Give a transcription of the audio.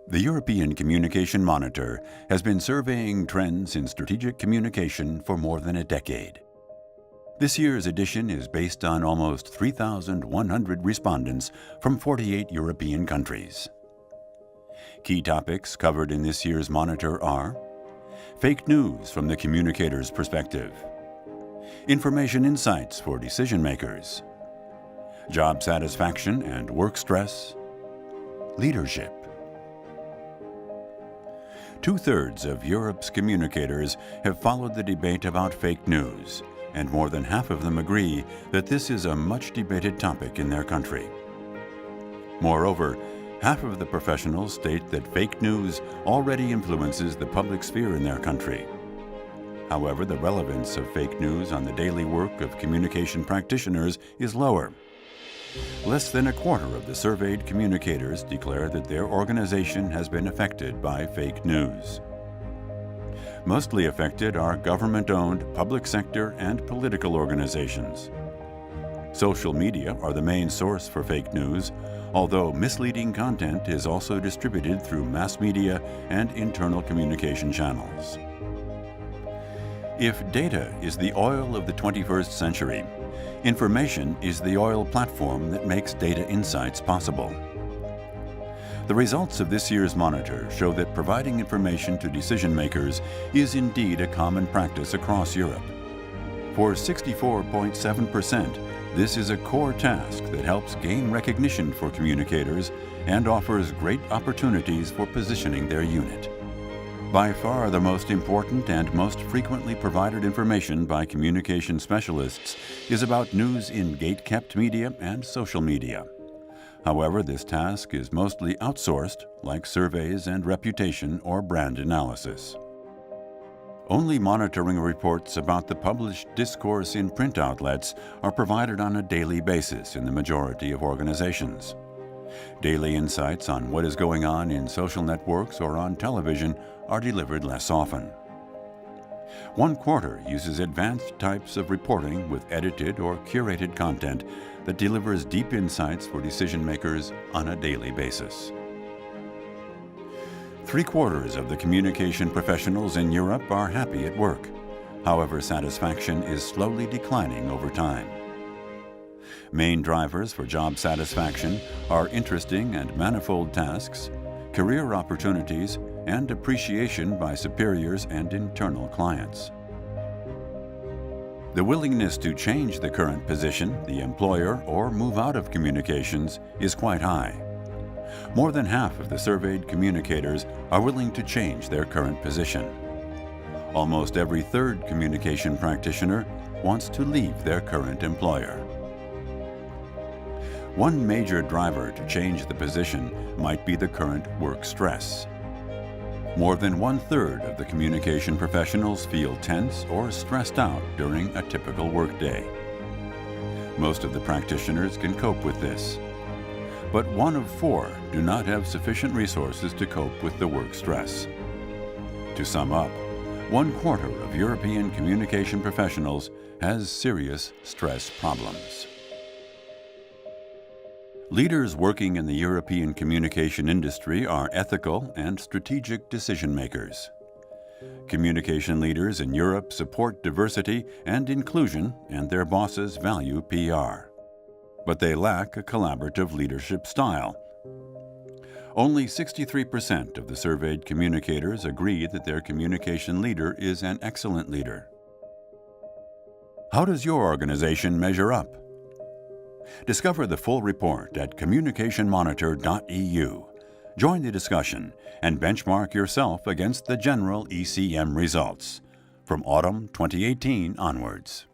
The European Communication Monitor has been surveying trends in strategic communication for more than a decade. This year's edition is based on almost 3,100 respondents from 48 European countries. Key topics covered in this year's monitor are fake news from the communicator's perspective, information insights for decision makers, job satisfaction and work stress, leadership. Two-thirds of Europe's communicators have followed the debate about fake news, and more than half of them agree that this is a much-debated topic in their country. Moreover, half of the professionals state that fake news already influences the public sphere in their country. However, the relevance of fake news on the daily work of communication practitioners is lower. Less than a quarter of the surveyed communicators declare that their organization has been affected by fake news. Mostly affected are government-owned, public sector, and political organizations. Social media are the main source for fake news, although misleading content is also distributed through mass media and internal communication channels. If data is the oil of the 21st century, information is the oil platform that makes data insights possible. The results of this year's monitor show that providing information to decision makers is indeed a common practice across Europe. For 64.7%, this is a core task that helps gain recognition for communicators and offers great opportunities for positioning their unit. By far the most important and most frequently provided information by communication specialists is about news in gate-kept media and social media. However, this task is mostly outsourced, like surveys and reputation or brand analysis. Only monitoring reports about the published discourse in print outlets are provided on a daily basis in the majority of organizations. Daily insights on what is going on in social networks or on television are delivered less often. One quarter uses advanced types of reporting with edited or curated content that delivers deep insights for decision makers on a daily basis. Three-quarters of the communication professionals in Europe are happy at work. However, satisfaction is slowly declining over time. Main drivers for job satisfaction are interesting and manifold tasks, career opportunities, and appreciation by superiors and internal clients. The willingness to change the current position, the employer, or move out of communications is quite high. More than half of the surveyed communicators are willing to change their current position. Almost every third communication practitioner wants to leave their current employer. One major driver to change the position might be the current work stress. More than one-third of the communication professionals feel tense or stressed out during a typical workday. Most of the practitioners can cope with this, but 1 of 4 do not have sufficient resources to cope with the work stress. To sum up, 1/4 of European communication professionals has serious stress problems. Leaders working in the European communication industry are ethical and strategic decision makers. Communication leaders in Europe support diversity and inclusion, and their bosses value PR. But they lack a collaborative leadership style. Only 63% of the surveyed communicators agree that their communication leader is an excellent leader. How does your organization measure up? Discover the full report at communicationmonitor.eu. Join the discussion and benchmark yourself against the general ECM results from autumn 2018 onwards.